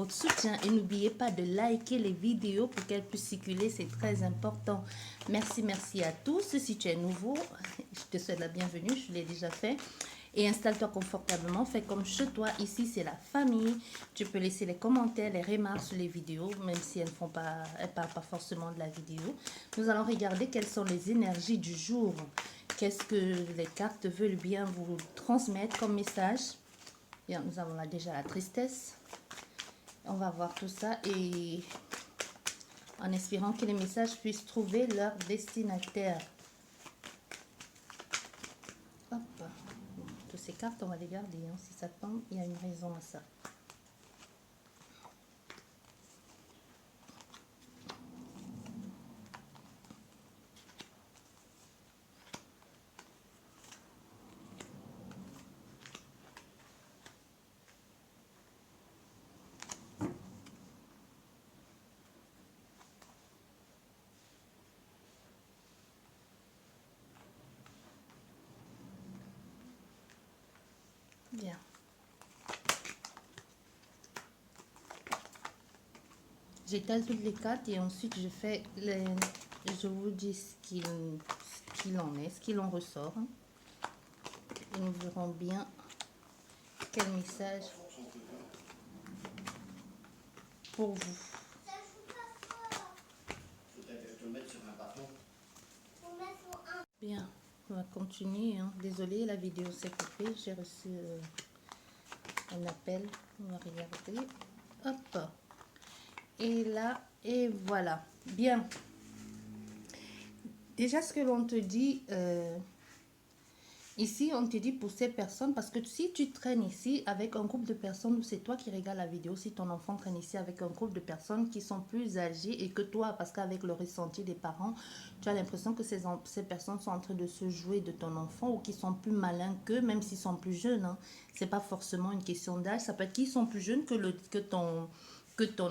votre soutien et n'oubliez pas de liker les vidéos pour qu'elles puissent circuler, c'est très important. Merci, merci à tous. Si tu es nouveau, je te souhaite la bienvenue, je l'ai déjà fait. Et installe-toi confortablement, fais comme chez toi, ici c'est la famille. Tu peux laisser les commentaires, les remarques sur les vidéos, même si elles ne parlent pas forcément de la vidéo. Nous allons regarder quelles sont les énergies du jour. Qu'est-ce que les cartes veulent bien vous transmettre comme message. Bien, nous avons là déjà la tristesse. On va voir tout ça et en espérant que les messages puissent trouver leur destinataire. Hop. Toutes ces cartes, on va les garder. Hein. Si ça tombe, il y a une raison à ça. Bien. J'étale toutes les cartes et ensuite je vous dis ce qu'il en est, ce qu'il en ressort. Et nous verrons bien quel message pour vous. Bien, on va continuer. Hein. Désolée, la vidéo s'est coupée. J'ai reçu un appel. On va regarder. Hop. Et là, et voilà. Bien. Déjà, ce que l'on te dit, ici, on te dit pour ces personnes, parce que si tu traînes ici avec un groupe de personnes, ou c'est toi qui regardes la vidéo, si ton enfant traîne ici avec un groupe de personnes qui sont plus âgées et que toi, parce qu'avec le ressenti des parents, tu as l'impression que ces personnes sont en train de se jouer de ton enfant ou qui sont plus malins qu'eux, même s'ils sont plus jeunes. Hein. Ce n'est pas forcément une question d'âge, ça peut être qu'ils sont plus jeunes que ton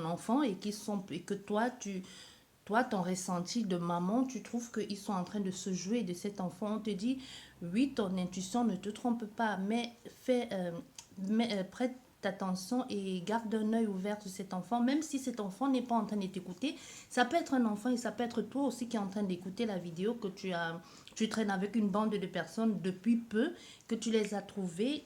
enfant et que toi, ton ressenti de maman, tu trouves qu'ils sont en train de se jouer de cet enfant. On te dit, oui, ton intuition ne te trompe pas, mais prête attention et garde un œil ouvert sur cet enfant, même si cet enfant n'est pas en train de t'écouter. Ça peut être un enfant et ça peut être toi aussi qui est en train d'écouter la vidéo, que tu traînes avec une bande de personnes depuis peu, que tu les as trouvés,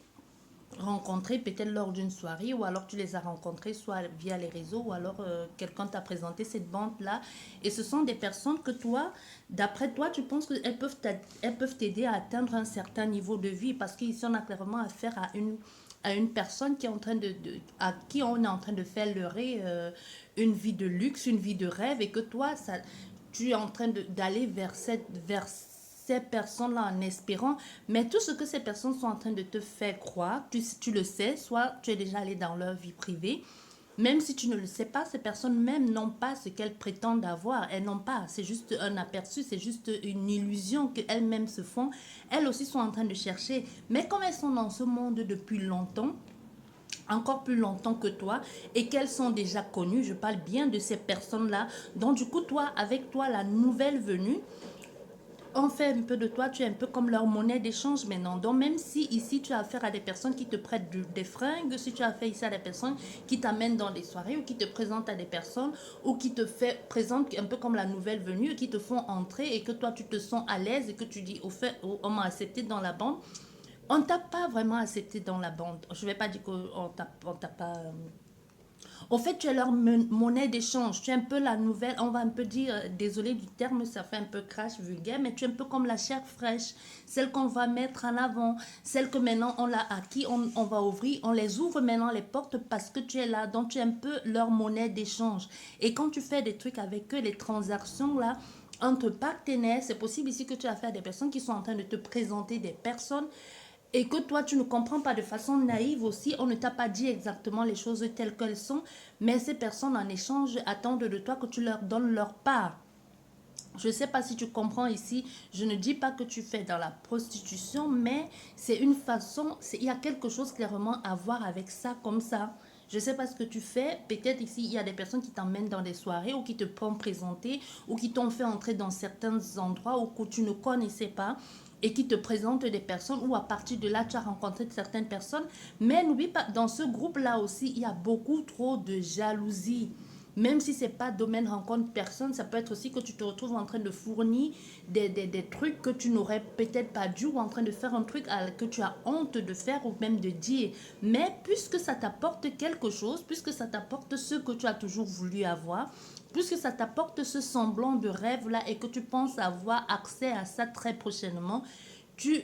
rencontrés peut-être lors d'une soirée ou alors tu les as rencontrés soit via les réseaux ou alors quelqu'un t'a présenté cette bande-là et ce sont des personnes que toi, d'après toi, tu penses qu'elles peuvent t'aider à atteindre un certain niveau de vie parce qu'ici on a clairement affaire à une personne qui est en train à qui on est en train de faire leurrer une vie de luxe, une vie de rêve et que toi, tu es en train d'aller vers ces personnes-là en espérant, mais tout ce que ces personnes sont en train de te faire croire, tu le sais, soit tu es déjà allé dans leur vie privée, même si tu ne le sais pas, ces personnes même n'ont pas ce qu'elles prétendent avoir, elles n'ont pas, c'est juste un aperçu, c'est juste une illusion qu'elles-mêmes se font, elles aussi sont en train de chercher, mais comme elles sont dans ce monde depuis longtemps, encore plus longtemps que toi et qu'elles sont déjà connues, je parle bien de ces personnes-là, donc du coup, toi, avec toi, la nouvelle venue, on fait un peu de toi, tu es un peu comme leur monnaie d'échange maintenant. Donc même si ici tu as affaire à des personnes qui te prêtent des fringues, si tu as affaire ici à des personnes qui t'amènent dans des soirées ou qui te présentent à des personnes ou qui présentent un peu comme la nouvelle venue, qui te font entrer et que toi tu te sens à l'aise et que tu dis au fait, on m'a accepté dans la bande. On ne t'a pas vraiment accepté dans la bande. Je ne vais pas dire qu'on t'a pas... Au fait, tu es leur monnaie d'échange. Tu es un peu la nouvelle, on va un peu dire, désolé du terme, ça fait un peu crash vulgaire, mais tu es un peu comme la chair fraîche, celle qu'on va mettre en avant, celle que maintenant on l'a acquis, on va ouvrir, on les ouvre maintenant les portes parce que tu es là. Donc, tu es un peu leur monnaie d'échange. Et quand tu fais des trucs avec eux, les transactions là, entre partenaires, c'est possible ici que tu as affaire à des personnes qui sont en train de te présenter des personnes et que toi, tu ne comprends pas de façon naïve aussi, on ne t'a pas dit exactement les choses telles qu'elles sont, mais ces personnes en échange attendent de toi que tu leur donnes leur part. Je ne sais pas si tu comprends ici, je ne dis pas que tu fais dans la prostitution, mais c'est une façon, il y a quelque chose clairement à voir avec ça comme ça. Je ne sais pas ce que tu fais, peut-être ici il y a des personnes qui t'emmènent dans des soirées ou qui te font présenter ou qui t'ont fait entrer dans certains endroits ou que tu ne connaissais pas et qui te présentent des personnes où à partir de là, tu as rencontré certaines personnes. Mais n'oublie pas, dans ce groupe-là aussi, il y a beaucoup trop de jalousie. Même si ce n'est pas domaine rencontre personne, ça peut être aussi que tu te retrouves en train de fournir des trucs que tu n'aurais peut-être pas dû ou en train de faire un truc que tu as honte de faire ou même de dire. Mais puisque ça t'apporte quelque chose, puisque ça t'apporte ce que tu as toujours voulu avoir, puisque ça t'apporte ce semblant de rêve-là et que tu penses avoir accès à ça très prochainement, tu,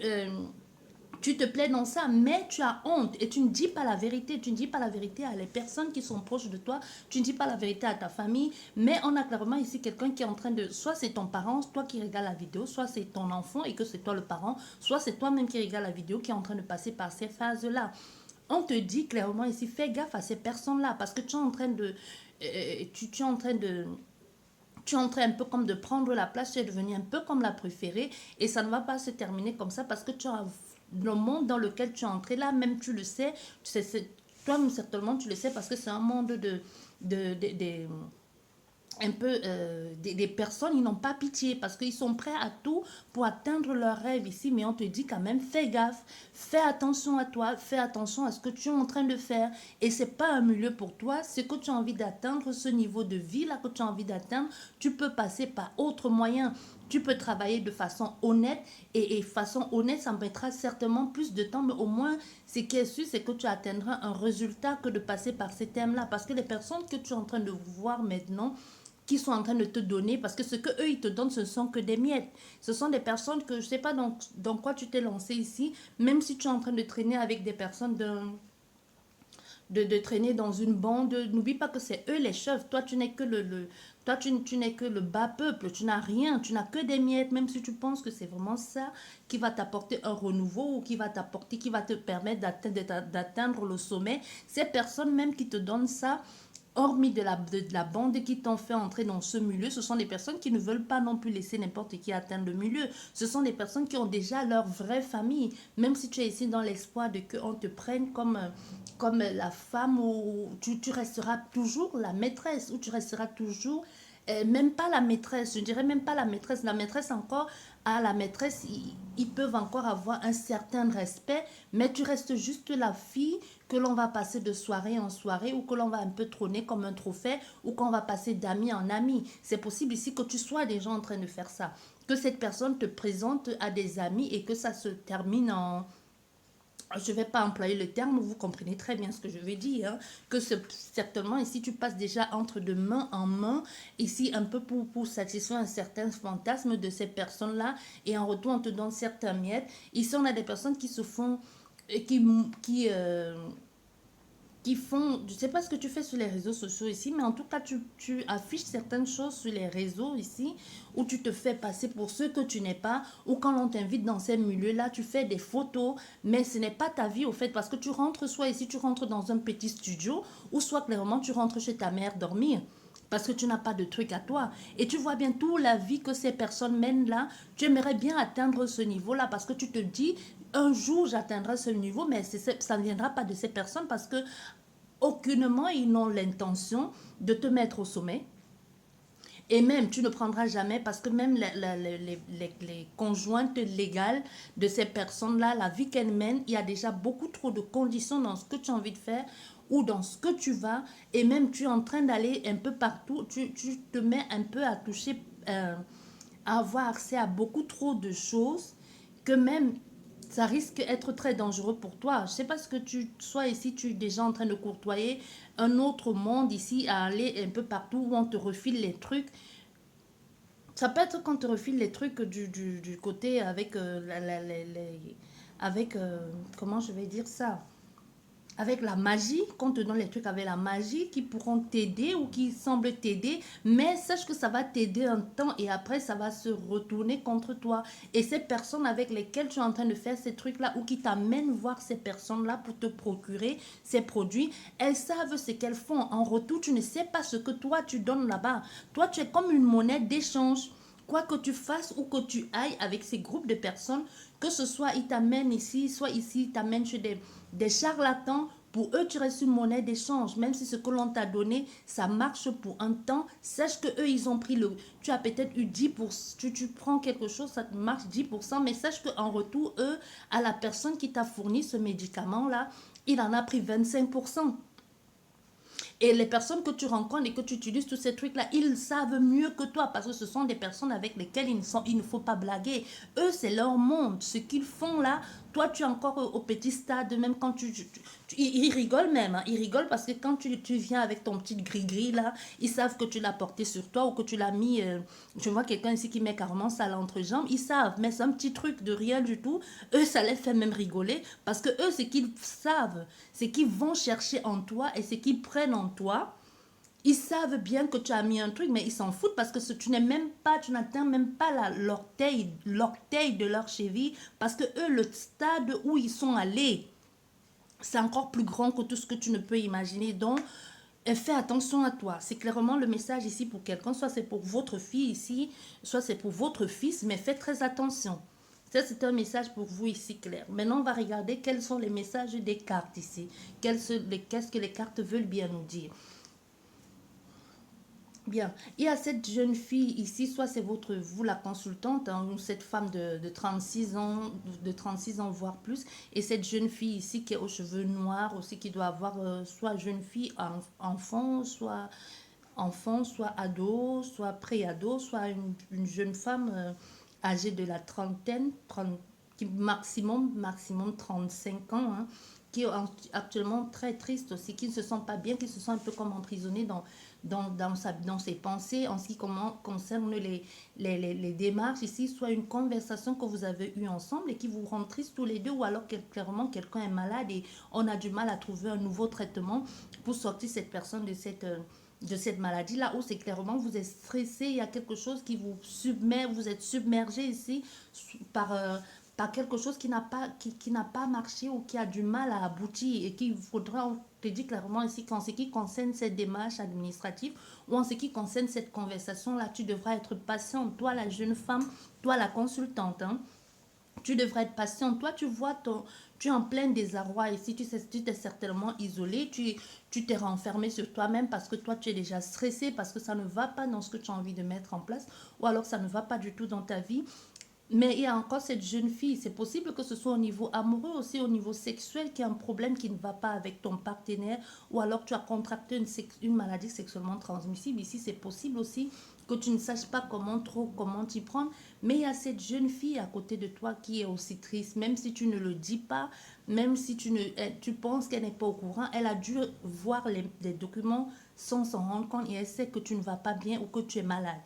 tu te plais dans ça, mais tu as honte et tu ne dis pas la vérité. Tu ne dis pas la vérité à les personnes qui sont proches de toi. Tu ne dis pas la vérité à ta famille. Mais on a clairement ici quelqu'un qui est en train de... Soit c'est ton parent, toi qui regarde la vidéo, soit c'est ton enfant et que c'est toi le parent, soit c'est toi-même qui regarde la vidéo qui est en train de passer par ces phases-là. On te dit clairement ici, fais gaffe à ces personnes-là parce que tu es en train de... tu es en train de... Tu es en train un peu comme de prendre la place, tu es devenu un peu comme la préférée et ça ne va pas se terminer comme ça parce que tu as le monde dans lequel tu es entré là, même tu le sais, toi-même certainement tu le sais parce que c'est un monde de un peu des personnes, ils n'ont pas pitié parce qu'ils sont prêts à tout pour atteindre leurs rêves ici, mais on te dit quand même, fais gaffe, fais attention à toi, fais attention à ce que tu es en train de faire et c'est pas un milieu pour toi, ce que tu as envie d'atteindre, ce niveau de vie là que tu as envie d'atteindre, tu peux passer par autre moyen. Tu peux travailler de façon honnête et façon honnête, ça mettra certainement plus de temps, mais au moins, ce qui est sûr, c'est que tu atteindras un résultat que de passer par ces thèmes-là. Parce que les personnes que tu es en train de voir maintenant, qui sont en train de te donner, parce que ce que eux ils te donnent, ce ne sont que des miettes. Ce sont des personnes que je ne sais pas dans quoi tu t'es lancé ici, même si tu es en train de traîner avec des personnes de traîner dans une bande, n'oublie pas que c'est eux les chefs. Toi, tu n'es que toi, tu n'es que le bas peuple. Tu n'as rien, tu n'as que des miettes, même si tu penses que c'est vraiment ça qui va t'apporter un renouveau ou qui va t'apporter, qui va te permettre d'atteindre le sommet. Ces personnes même qui te donnent ça, hormis de la bande qui t'ont fait entrer dans ce milieu, ce sont des personnes qui ne veulent pas non plus laisser n'importe qui atteindre le milieu. Ce sont des personnes qui ont déjà leur vraie famille. Même si tu es ici dans l'espoir de qu'on te prenne comme la femme ou tu resteras toujours la maîtresse ou tu resteras toujours même pas la maîtresse, je dirais même pas la maîtresse encore, à la maîtresse, ils peuvent encore avoir un certain respect, mais tu restes juste la fille que l'on va passer de soirée en soirée ou que l'on va un peu trôner comme un trophée ou qu'on va passer d'ami en ami. C'est possible ici que tu sois déjà en train de faire ça, que cette personne te présente à des amis et que ça se termine en je ne vais pas employer le terme, vous comprenez très bien ce que je veux dire, hein, que certainement ici tu passes déjà entre de main en main, ici un peu pour satisfaire un certain fantasme de ces personnes-là, et en retour on te donne certains miettes. Ici on a des personnes qui se font, qui font, je ne sais pas ce que tu fais sur les réseaux sociaux ici, mais en tout cas, tu affiches certaines choses sur les réseaux ici, où tu te fais passer pour ce que tu n'es pas, ou quand on t'invite dans ces milieux-là, tu fais des photos, mais ce n'est pas ta vie au fait, parce que tu rentres, soit ici, tu rentres dans un petit studio, ou soit clairement, tu rentres chez ta mère dormir. Parce que tu n'as pas de truc à toi. Et tu vois bien toute la vie que ces personnes mènent là. Tu aimerais bien atteindre ce niveau-là parce que tu te dis, un jour j'atteindrai ce niveau, mais ça ne viendra pas de ces personnes parce que aucunement ils n'ont l'intention de te mettre au sommet. Et même, tu ne prendras jamais, parce que même les conjointes légales de ces personnes-là, la vie qu'elles mènent, il y a déjà beaucoup trop de conditions dans ce que tu as envie de faire ou dans ce que tu vas. Et même, tu es en train d'aller un peu partout. Tu te mets un peu à toucher, à avoir accès à beaucoup trop de choses que même ça risque d'être très dangereux pour toi. Je ne sais pas ce que tu sois ici, tu es déjà en train de courtoyer un autre monde ici, à aller un peu partout où on te refile les trucs. Ça peut être qu'on te refile les trucs du côté avec, avec comment je vais dire ça, avec la magie, qu'on te donne les trucs avec la magie qui pourront t'aider ou qui semblent t'aider, mais sache que ça va t'aider un temps et après ça va se retourner contre toi. Et ces personnes avec lesquelles tu es en train de faire ces trucs-là ou qui t'amènent voir ces personnes-là pour te procurer ces produits, elles savent ce qu'elles font. En retour, tu ne sais pas ce que toi tu donnes là-bas. Toi, tu es comme une monnaie d'échange. Quoi que tu fasses ou que tu ailles avec ces groupes de personnes, que ce soit ils t'amènent ici, soit ici ils t'amènent chez des charlatans Pour eux, tu restes une monnaie d'échange. Même si ce que l'on t'a donné, ça marche pour un temps, sache que eux, ils ont pris le... Tu as peut-être eu 10%, tu prends quelque chose, ça te marche 10%, mais sache qu'en retour, eux, à la personne qui t'a fourni ce médicament-là, il en a pris 25%. Et les personnes que tu rencontres et que tu utilises tous ces trucs-là, ils savent mieux que toi parce que ce sont des personnes avec lesquelles il ne faut pas blaguer. Eux, c'est leur monde. Ce qu'ils font là, toi, tu es encore au petit stade, même quand ils rigolent même. Hein. Ils rigolent parce que quand tu viens avec ton petit gris-gris là, ils savent que tu l'as porté sur toi ou que tu l'as mis. Je vois quelqu'un ici qui met carrément ça à l'entrejambe. Ils savent, mais c'est un petit truc de rien du tout. Eux, ça les fait même rigoler parce que eux, ce qu'ils savent, c'est qu'ils vont chercher en toi et ce qu'ils prennent en toi. Ils savent bien que tu as mis un truc, mais ils s'en foutent parce que tu n'es même pas, tu n'atteins même pas l'orteil de leur cheville parce que eux, le stade où ils sont allés, c'est encore plus grand que tout ce que tu ne peux imaginer. Donc, fais attention à toi. C'est clairement le message ici pour quelqu'un. Soit c'est pour votre fille ici, soit c'est pour votre fils, mais faites très attention. Ça, c'est un message pour vous ici, clair. Maintenant, on va regarder quels sont les messages des cartes ici. Qu'est-ce que les cartes veulent bien nous dire. Bien, il y a cette jeune fille ici, soit c'est vous la consultante, hein, ou cette femme de 36 ans, voire plus, et cette jeune fille ici qui est aux cheveux noirs aussi, qui doit avoir soit jeune fille, enfant, soit ado, soit pré-ado, soit une jeune femme âgée de la trentaine, qui maximum 35 ans, hein, qui est actuellement très triste aussi, qui ne se sent pas bien, qui se sent un peu comme emprisonnée dans ses pensées en ce qui concerne les démarches ici, soit une conversation que vous avez eue ensemble et qui vous rend triste tous les deux, ou alors clairement quelqu'un est malade et on a du mal à trouver un nouveau traitement pour sortir cette personne de cette maladie-là, où c'est clairement vous êtes stressé, il y a quelque chose qui vous submerge, vous êtes submergé ici par quelque chose qui n'a pas marché ou qui a du mal à aboutir et qu'il faudra, on te dit clairement ici qu'en ce qui concerne cette démarche administrative ou en ce qui concerne cette conversation-là, tu devras être patient, toi la jeune femme, toi la consultante, hein. Tu devrais être patient. Toi, tu vois, tu es en plein désarroi ici. Tu t'es certainement isolé. Tu t'es renfermé sur toi-même parce que toi, tu es déjà stressé, parce que ça ne va pas dans ce que tu as envie de mettre en place, ou alors ça ne va pas du tout dans ta vie. Mais il y a encore cette jeune fille. C'est possible que ce soit au niveau amoureux, aussi au niveau sexuel, qu'il y a un problème qui ne va pas avec ton partenaire, ou alors tu as contracté une maladie sexuellement transmissible. Ici, c'est possible aussi que tu ne saches pas comment t'y prendre. Mais il y a cette jeune fille à côté de toi qui est aussi triste, même si tu ne le dis pas, même si tu penses qu'elle n'est pas au courant, elle a dû voir les documents sans s'en rendre compte et elle sait que tu ne vas pas bien ou que tu es malade.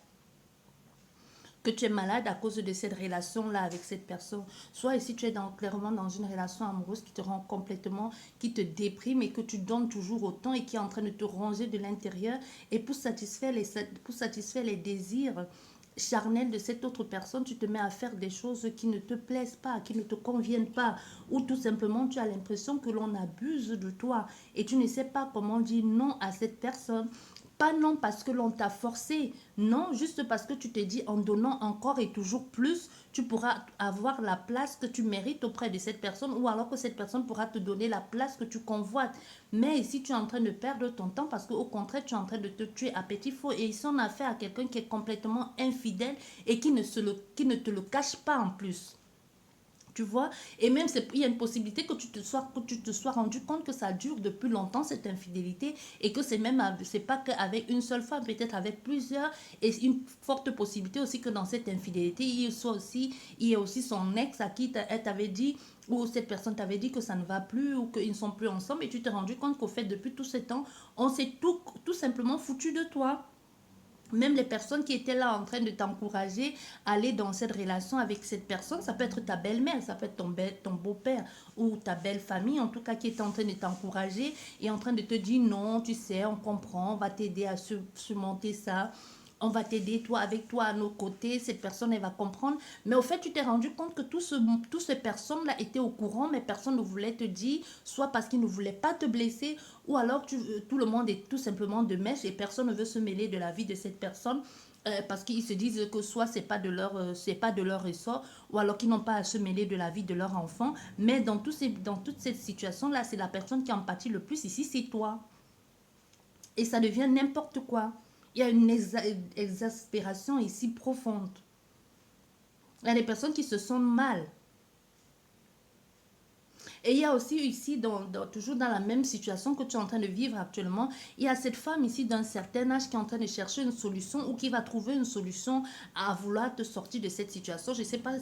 Que tu es malade à cause de cette relation-là avec cette personne. Soit ici, tu es clairement dans une relation amoureuse qui te rend complètement, qui te déprime et que tu donnes toujours autant et qui est en train de te ronger de l'intérieur. Et pour satisfaire les désirs charnels de cette autre personne, tu te mets à faire des choses qui ne te plaisent pas, qui ne te conviennent pas. Ou tout simplement, tu as l'impression que l'on abuse de toi et tu ne sais pas comment dire non à cette personne. Pas non parce que l'on t'a forcé, non, juste parce que tu te dis en donnant encore et toujours plus, tu pourras avoir la place que tu mérites auprès de cette personne ou alors que cette personne pourra te donner la place que tu convoites. Mais ici, tu es en train de perdre ton temps parce qu'au contraire, tu es en train de te tuer à petit feu. Et ici, on a affaire à quelqu'un qui est complètement infidèle et qui ne te le cache pas en plus. Tu vois, et même il y a une possibilité que tu te sois rendu compte que ça dure depuis longtemps cette infidélité et que c'est pas qu'avec une seule femme, peut-être avec plusieurs, et une forte possibilité aussi que dans cette infidélité il y a aussi son ex à qui elle t'avait dit ou cette personne t'avait dit que ça ne va plus ou qu'ils ne sont plus ensemble et tu t'es rendu compte qu'au fait depuis tout ce temps on s'est tout simplement foutu de toi. Même les personnes qui étaient là en train de t'encourager à aller dans cette relation avec cette personne, ça peut être ta belle-mère, ça peut être ton beau-père ou ta belle-famille, en tout cas qui est en train de t'encourager et en train de te dire non, tu sais, on comprend, on va t'aider à surmonter ça. On va t'aider, avec toi à nos côtés, cette personne, elle va comprendre. Mais au fait, tu t'es rendu compte que toutes ces personnes-là étaient au courant, mais personne ne voulait te dire, soit parce qu'ils ne voulaient pas te blesser, ou alors tout le monde est tout simplement de mèche et personne ne veut se mêler de la vie de cette personne. Parce qu'ils se disent que soit c'est pas de leur ressort, ou alors qu'ils n'ont pas à se mêler de la vie de leur enfant. Mais dans toute cette situation-là, c'est la personne qui en pâtit le plus ici, c'est toi. Et ça devient n'importe quoi. Il y a une exaspération ici profonde. Il y a des personnes qui se sentent mal. Et il y a aussi ici, toujours dans la même situation que tu es en train de vivre actuellement, il y a cette femme ici d'un certain âge qui est en train de chercher une solution ou qui va trouver une solution à vouloir te sortir de cette situation. Je ne sais pas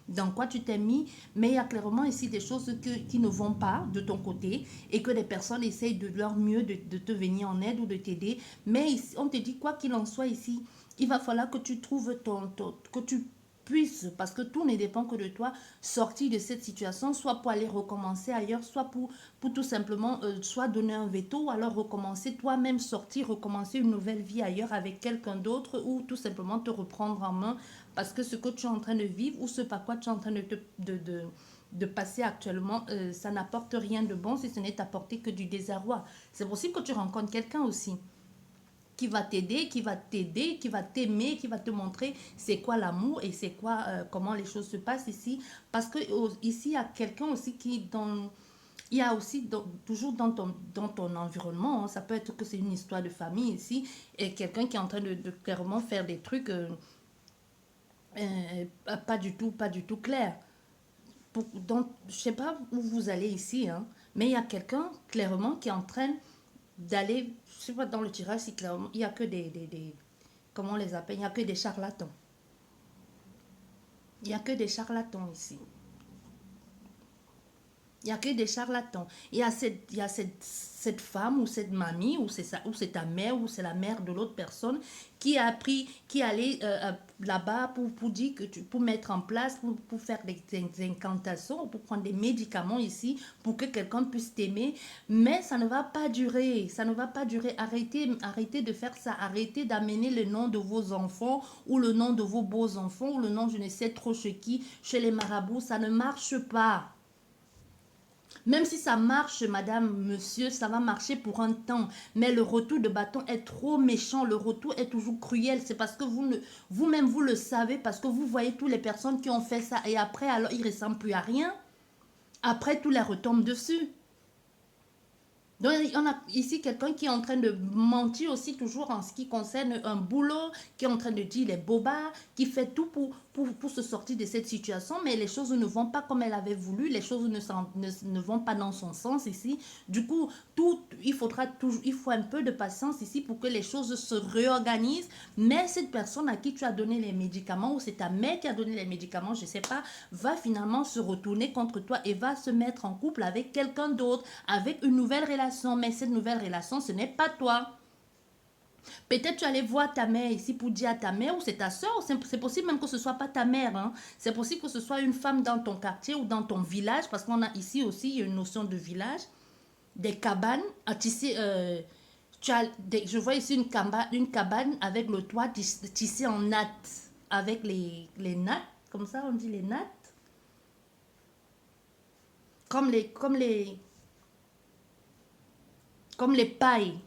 dans quoi tu t'es mis, mais il y a clairement ici des choses qui ne vont pas de ton côté et que les personnes essayent de leur mieux de te venir en aide ou de t'aider. Mais ici, on te dit quoi qu'il en soit ici, il va falloir que tu trouves que tu puisses, parce que tout ne dépend que de toi, sortir de cette situation, soit pour aller recommencer ailleurs, soit pour tout simplement, soit donner un veto, ou alors recommencer toi-même, sortir, recommencer une nouvelle vie ailleurs avec quelqu'un d'autre, ou tout simplement te reprendre en main, parce que ce que tu es en train de vivre, ou ce par quoi tu es en train de passer actuellement, ça n'apporte rien de bon si ce n'est t'apporter que du désarroi. C'est possible que tu rencontres quelqu'un aussi qui va t'aider, qui va t'aimer, qui va te montrer c'est quoi l'amour et c'est quoi, comment les choses se passent ici. Parce que ici, il y a quelqu'un aussi il y a aussi toujours dans ton environnement, hein, ça peut être que c'est une histoire de famille ici, et quelqu'un qui est en train de clairement faire des trucs pas du tout clairs. Je ne sais pas où vous allez ici, hein, mais il y a quelqu'un clairement qui est en train d'aller, je sais pas, dans le tirage, si clairement, il n'y a que comment on les appelle, il n'y a que des charlatans. Il n'y a que des charlatans ici. Il n'y a que des charlatans. Il y a cette femme ou cette mamie ou c'est ta mère ou c'est la mère de l'autre personne qui a appris, qui allait là-bas pour dire que pour mettre en place, pour faire des incantations, pour prendre des médicaments ici, pour que quelqu'un puisse t'aimer. Mais ça ne va pas durer. Ça ne va pas durer. Arrêtez de faire ça. Arrêtez d'amener le nom de vos enfants ou le nom de vos beaux-enfants ou le nom je ne sais trop chez qui, chez les marabouts. Ça ne marche pas. Même si ça marche, madame, monsieur, ça va marcher pour un temps. Mais le retour de bâton est trop méchant. Le retour est toujours cruel. C'est parce que vous-même, vous le savez, parce que vous voyez toutes les personnes qui ont fait ça. Et après, alors, ils ne ressemblent plus à rien. Après, tout les retombe dessus. Donc, on a ici quelqu'un qui est en train de mentir aussi toujours en ce qui concerne un boulot, qui est en train de dire les bobards, qui fait tout pour se sortir de cette situation, mais les choses ne vont pas comme elle avait voulu, les choses ne vont pas dans son sens ici. Du coup, il faut un peu de patience ici pour que les choses se réorganisent, mais cette personne à qui tu as donné les médicaments, ou c'est ta mère qui a donné les médicaments, je ne sais pas, va finalement se retourner contre toi et va se mettre en couple avec quelqu'un d'autre, avec une nouvelle relation. Mais cette nouvelle relation, ce n'est pas toi. Peut-être tu allais voir ta mère ici pour dire à ta mère ou c'est ta soeur. C'est possible même que ce soit pas ta mère. Hein. C'est possible que ce soit une femme dans ton quartier ou dans ton village. Parce qu'on a ici aussi une notion de village. Des cabanes à tisser. Je vois ici une cabane avec le toit tissé en nattes. Avec les nattes. Comme ça on dit les nattes. Comme les pailles.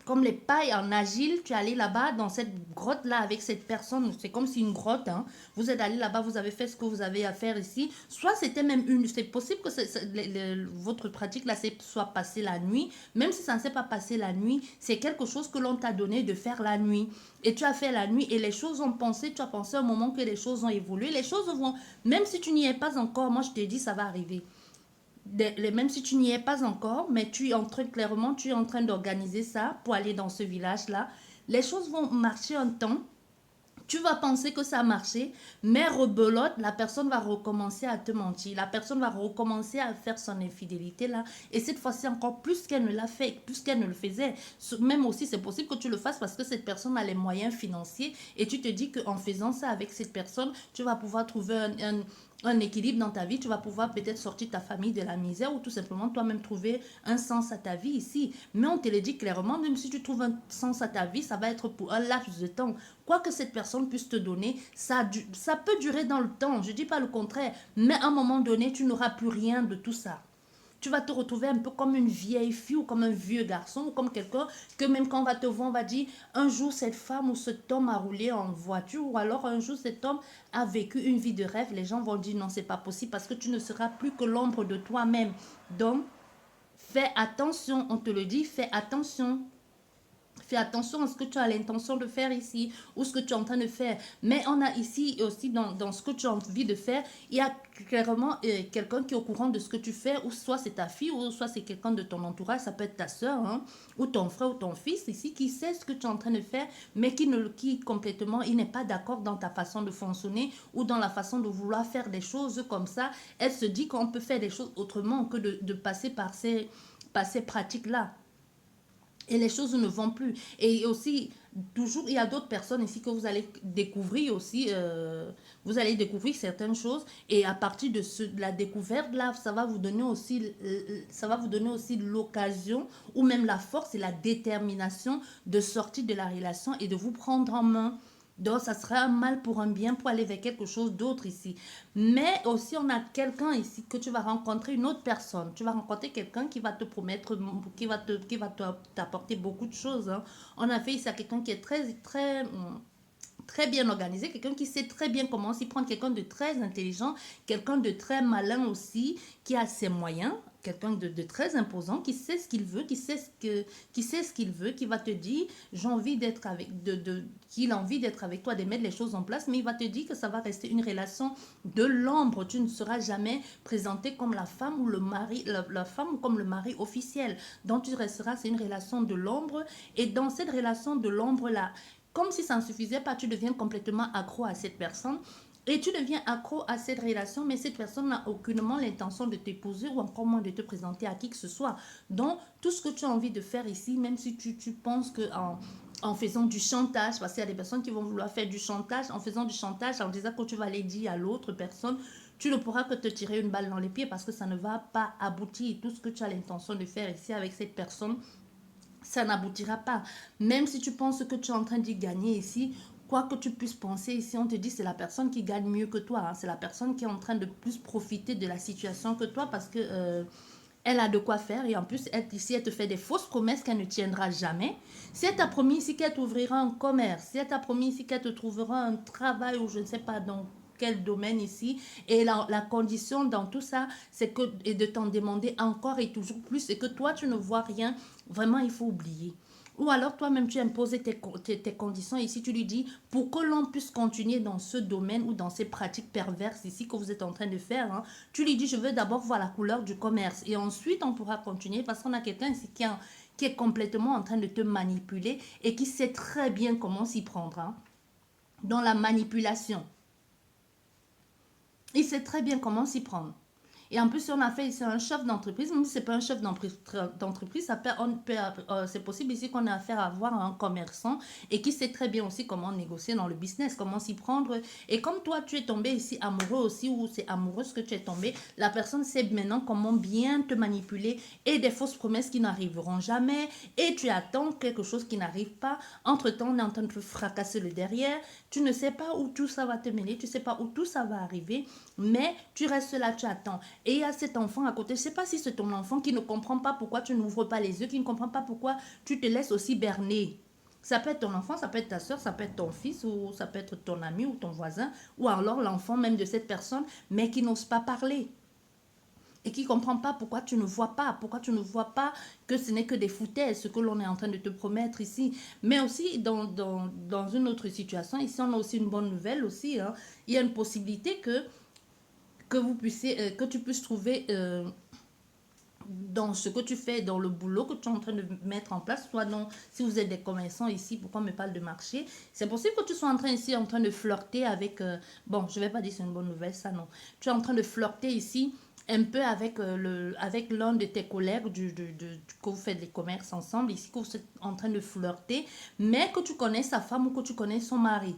Comme les pailles en agile, tu es allé là-bas dans cette grotte-là avec cette personne. C'est comme si une grotte. Hein. Vous êtes allé là-bas, vous avez fait ce que vous avez à faire ici. Soit c'était même une. C'est possible que votre pratique là soit passée la nuit. Même si ça ne s'est pas passé la nuit, c'est quelque chose que l'on t'a donné de faire la nuit. Et tu as fait la nuit et les choses ont pensé. Tu as pensé au moment que les choses ont évolué. Les choses vont. Même si tu n'y es pas encore, moi je te dis, ça va arriver. Même si tu n'y es pas encore, mais clairement, tu es en train d'organiser ça pour aller dans ce village-là. Les choses vont marcher un temps. Tu vas penser que ça a marché, mais rebelote, la personne va recommencer à te mentir. La personne va recommencer à faire son infidélité là. Et cette fois-ci encore plus qu'elle ne l'a fait, plus qu'elle ne le faisait. Même aussi, c'est possible que tu le fasses parce que cette personne a les moyens financiers et tu te dis qu'en faisant ça avec cette personne, tu vas pouvoir trouver un équilibre dans ta vie, tu vas pouvoir peut-être sortir ta famille de la misère ou tout simplement toi-même trouver un sens à ta vie ici. Mais on te le dit clairement, même si tu trouves un sens à ta vie, ça va être pour un laps de temps. Quoi que cette personne puisse te donner, ça peut durer dans le temps, je ne dis pas le contraire, mais à un moment donné, tu n'auras plus rien de tout ça. tu vas te retrouver un peu comme une vieille fille ou comme un vieux garçon ou comme quelqu'un que même quand on va te voir, on va dire un jour cette femme ou cet homme a roulé en voiture ou alors un jour cet homme a vécu une vie de rêve. Les gens vont dire non, c'est pas possible parce que tu ne seras plus que l'ombre de toi-même. Donc, fais attention, on te le dit, fais attention. Fais attention à ce que tu as l'intention de faire ici ou ce que tu es en train de faire. Mais on a ici aussi dans ce que tu as envie de faire, il y a clairement quelqu'un qui est au courant de ce que tu fais, ou soit c'est ta fille, ou soit c'est quelqu'un de ton entourage, ça peut être ta soeur, hein, ou ton frère ou ton fils ici, qui sait ce que tu es en train de faire, mais qui complètement, il n'est pas d'accord dans ta façon de fonctionner ou dans la façon de vouloir faire des choses comme ça. Elle se dit qu'on peut faire des choses autrement que de passer par ces pratiques-là. Et les choses ne vont plus. Et aussi, toujours, il y a d'autres personnes ici que vous allez découvrir aussi. Vous allez découvrir certaines choses. Et à partir de la découverte, là, ça va vous donner aussi l'occasion ou même la force et la détermination de sortir de la relation et de vous prendre en main. Donc, ça sera un mal pour un bien pour aller vers quelque chose d'autre ici. Mais aussi, on a quelqu'un ici que tu vas rencontrer, une autre personne. Tu vas rencontrer quelqu'un qui va te promettre, qui va t'apporter beaucoup de choses, hein. On a fait ici à quelqu'un qui est très bien organisé, quelqu'un qui sait très bien comment s'y prendre, quelqu'un de très intelligent, quelqu'un de très malin aussi, qui a ses moyens, quelqu'un de très imposant, qui sait ce qu'il veut, qui sait ce qu'il veut, qui va te dire, j'ai envie d'être qu'il a envie d'être avec toi, de mettre les choses en place, mais il va te dire que ça va rester une relation de l'ombre. Tu ne seras jamais présenté comme la femme ou le mari, la femme ou comme le mari officiel. Donc tu resteras, c'est une relation de l'ombre. Et dans cette relation de l'ombre-là, comme si ça ne suffisait pas, tu deviens complètement accro à cette personne. Et tu deviens accro à cette relation, mais cette personne n'a aucunement l'intention de t'épouser ou encore moins de te présenter à qui que ce soit. Donc, tout ce que tu as envie de faire ici, même si tu penses que en faisant du chantage, parce qu'il y a des personnes qui vont vouloir faire du chantage, en faisant du chantage, en disant que tu vas aller dire à l'autre personne, tu ne pourras que te tirer une balle dans les pieds parce que ça ne va pas aboutir. Tout ce que tu as l'intention de faire ici avec cette personne, ça n'aboutira pas. Même si tu penses que tu es en train d'y gagner ici, quoi que tu puisses penser ici, on te dit c'est la personne qui gagne mieux que toi, hein. C'est la personne qui est en train de plus profiter de la situation que toi parce que elle a de quoi faire et en plus ici elle te fait des fausses promesses qu'elle ne tiendra jamais. Si elle t'a promis ici qu'elle t'ouvrira un commerce, si elle t'a promis ici qu'elle te trouvera un travail ou je ne sais pas dans quel domaine ici, et la condition dans tout ça c'est que et de t'en demander encore et toujours plus et que toi tu ne vois rien, vraiment il faut oublier. Ou alors toi-même tu imposes tes conditions ici, tu lui dis pour que l'on puisse continuer dans ce domaine ou dans ces pratiques perverses ici que vous êtes en train de faire, hein, tu lui dis je veux d'abord voir la couleur du commerce et ensuite on pourra continuer parce qu'on a quelqu'un ici qui est complètement en train de te manipuler et qui sait très bien comment s'y prendre, hein, dans la manipulation. Il sait très bien comment s'y prendre. Et en plus, si on a fait ici un chef d'entreprise, même si ce n'est pas un chef d'entreprise, c'est possible ici qu'on ait affaire à avoir un commerçant et qui sait très bien aussi comment négocier dans le business, comment s'y prendre. Et comme toi, tu es tombé ici amoureux aussi, ou c'est amoureuse que tu es tombé, la personne sait maintenant comment bien te manipuler et des fausses promesses qui n'arriveront jamais. Et tu attends quelque chose qui n'arrive pas. Entre-temps, on est en train de te fracasser le derrière. Tu ne sais pas où tout ça va te mener, tu ne sais pas où tout ça va arriver, mais tu restes là, tu attends. Et il y a cet enfant à côté, je ne sais pas si c'est ton enfant qui ne comprend pas pourquoi tu n'ouvres pas les yeux, qui ne comprend pas pourquoi tu te laisses aussi berner. Ça peut être ton enfant, ça peut être ta soeur, ça peut être ton fils, ou ça peut être ton ami ou ton voisin, ou alors l'enfant même de cette personne, mais qui n'ose pas parler. Et qui ne comprend pas pourquoi tu ne vois pas, que ce n'est que des foutaises, ce que l'on est en train de te promettre ici. Mais aussi, dans une autre situation, ici on a aussi une bonne nouvelle aussi, hein. Il y a une possibilité que tu puisses trouver dans ce que tu fais, dans le boulot que tu es en train de mettre en place, soit non, si vous êtes des commerçants ici, pourquoi on me parle de marché, c'est possible que tu sois en train de flirter avec, bon, je ne vais pas dire c'est une bonne nouvelle, ça non, tu es en train de flirter ici un peu avec, avec l'un de tes collègues que vous faites des commerces ensemble, ici que vous êtes en train de flirter, mais que tu connais sa femme ou que tu connais son mari.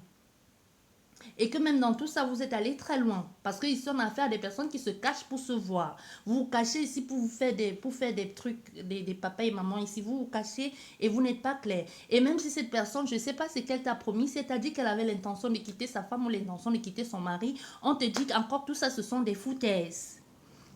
Et que même dans tout ça, vous êtes allé très loin. Parce qu'ici, on a affaire à des personnes qui se cachent pour se voir. Vous vous cachez ici pour faire des trucs, des papas et mamans ici. Vous vous cachez et vous n'êtes pas clair. Et même si cette personne, je ne sais pas ce qu'elle t'a promis, si elle t'a dit qu'elle avait l'intention de quitter sa femme ou l'intention de quitter son mari, on te dit qu'encore tout ça, ce sont des foutaises.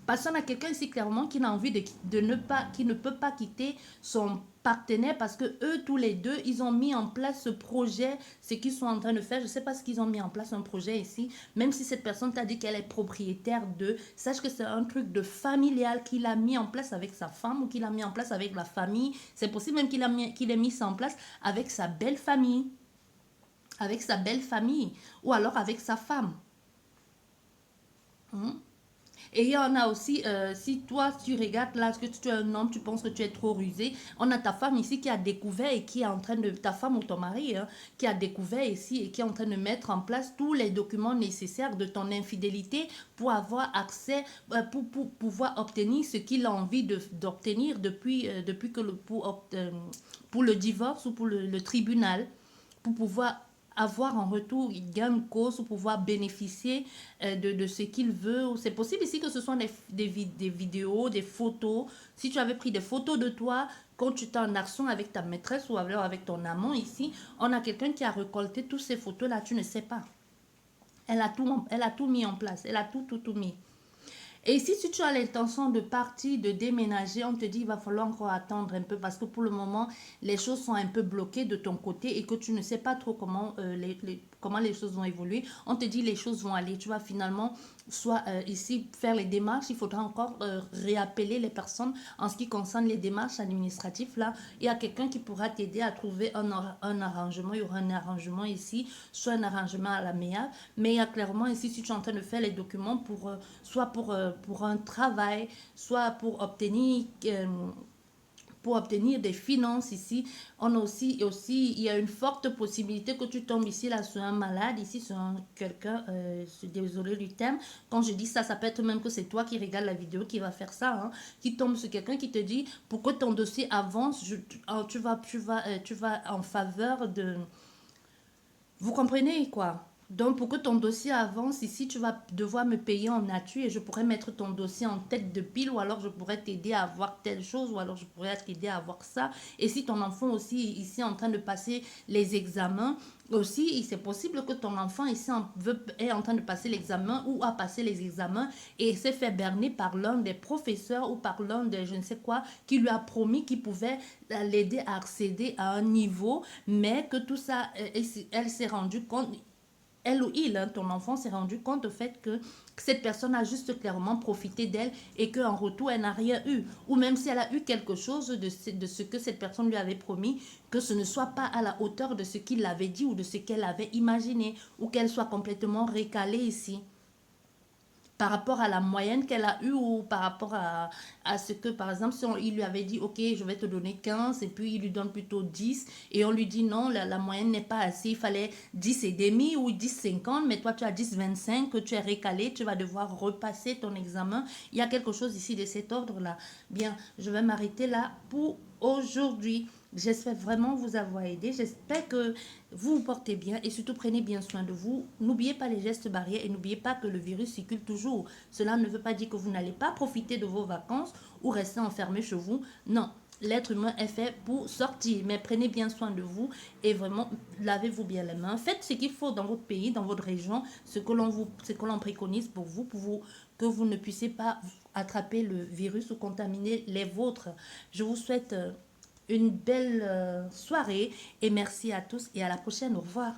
Parce qu'on a quelqu'un ici clairement qui n'a envie de ne pas, qui ne peut pas quitter son partenaire parce que eux tous les deux ils ont mis en place ce projet, ce qu'ils sont en train de faire. Je ne sais pas ce qu'ils ont mis en place un projet ici, même si cette personne t'a dit qu'elle est propriétaire de, sache que c'est un truc de familial qu'il a mis en place avec sa femme ou qu'il a mis en place avec la famille. C'est possible même qu'il ait mis ça en place avec sa belle famille, ou alors avec sa femme. Et il y en a aussi, si toi tu regardes là, que tu es un homme, tu penses que tu es trop rusé, on a ta femme ici qui a découvert et qui est en train de, ta femme ou ton mari, hein, qui a découvert ici et qui est en train de mettre en place tous les documents nécessaires de ton infidélité pour avoir accès, pour pouvoir obtenir ce qu'il a envie d'obtenir depuis que pour le divorce ou pour le tribunal, pour pouvoir avoir en retour gain de cause pour pouvoir bénéficier de ce qu'il veut. C'est possible ici que ce soit des vidéos, des photos. Si tu avais pris des photos de toi quand tu étais en action avec ta maîtresse ou alors avec ton amant ici, on a quelqu'un qui a récolté toutes ces photos-là, tu ne sais pas. Elle a tout mis en place, elle a tout mis. Et ici, si tu as l'intention de partir, de déménager, on te dit qu'il va falloir encore attendre un peu parce que pour le moment, les choses sont un peu bloquées de ton côté et que tu ne sais pas trop comment, comment les choses vont évoluer. On te dit les choses vont aller. Tu vas finalement soit ici faire les démarches. Il faudra encore réappeler les personnes en ce qui concerne les démarches administratives. Là, il y a quelqu'un qui pourra t'aider à trouver un arrangement. Il y aura un arrangement ici, soit un arrangement à l'amiable. Mais il y a clairement ici, si tu es en train de faire les documents soit pour un travail, soit pour obtenir des finances ici, on a aussi, il y a une forte possibilité que tu tombes ici là sur un malade, ici sur quelqu'un, je suis désolée du terme, quand je dis ça, ça peut être même que c'est toi qui regarde la vidéo qui va faire ça, hein, qui tombe sur quelqu'un qui te dit, pour que ton dossier avance, tu vas en faveur de... Vous comprenez quoi? Donc, pour que ton dossier avance, ici, tu vas devoir me payer en nature et je pourrais mettre ton dossier en tête de pile ou alors je pourrais t'aider à avoir telle chose ou alors je pourrais t'aider à avoir ça. Et si ton enfant aussi ici est en train de passer les examens, aussi, c'est possible que ton enfant ici est en train de passer l'examen ou a passé les examens et s'est fait berner par l'un des professeurs ou par l'un des je ne sais quoi qui lui a promis qu'il pouvait l'aider à accéder à un niveau, mais que tout ça, elle s'est rendue compte, elle ou il, hein, ton enfant s'est rendu compte au fait que cette personne a juste clairement profité d'elle et qu'en retour, elle n'a rien eu. Ou même si elle a eu quelque chose de ce que cette personne lui avait promis, que ce ne soit pas à la hauteur de ce qu'il avait dit ou de ce qu'elle avait imaginé, ou qu'elle soit complètement récalée ici par rapport à la moyenne qu'elle a eue ou par rapport à ce que, par exemple, si il lui avait dit, OK, je vais te donner 15 et puis il lui donne plutôt 10 et on lui dit, non, la moyenne n'est pas assez, il fallait 10 et demi ou 10,50 mais toi tu as 10,25 que tu es récalé, tu vas devoir repasser ton examen. Il y a quelque chose ici de cet ordre-là. Bien, je vais m'arrêter là pour aujourd'hui. J'espère vraiment vous avoir aidé. J'espère que vous vous portez bien et surtout prenez bien soin de vous. N'oubliez pas les gestes barrières et n'oubliez pas que le virus circule toujours. Cela ne veut pas dire que vous n'allez pas profiter de vos vacances ou rester enfermé chez vous. Non, l'être humain est fait pour sortir. Mais prenez bien soin de vous et vraiment lavez-vous bien les mains. Faites ce qu'il faut dans votre pays, dans votre région, ce que l'on préconise pour vous, que vous ne puissiez pas attraper le virus ou contaminer les vôtres. Je vous souhaite une belle soirée et merci à tous et à la prochaine. Au revoir.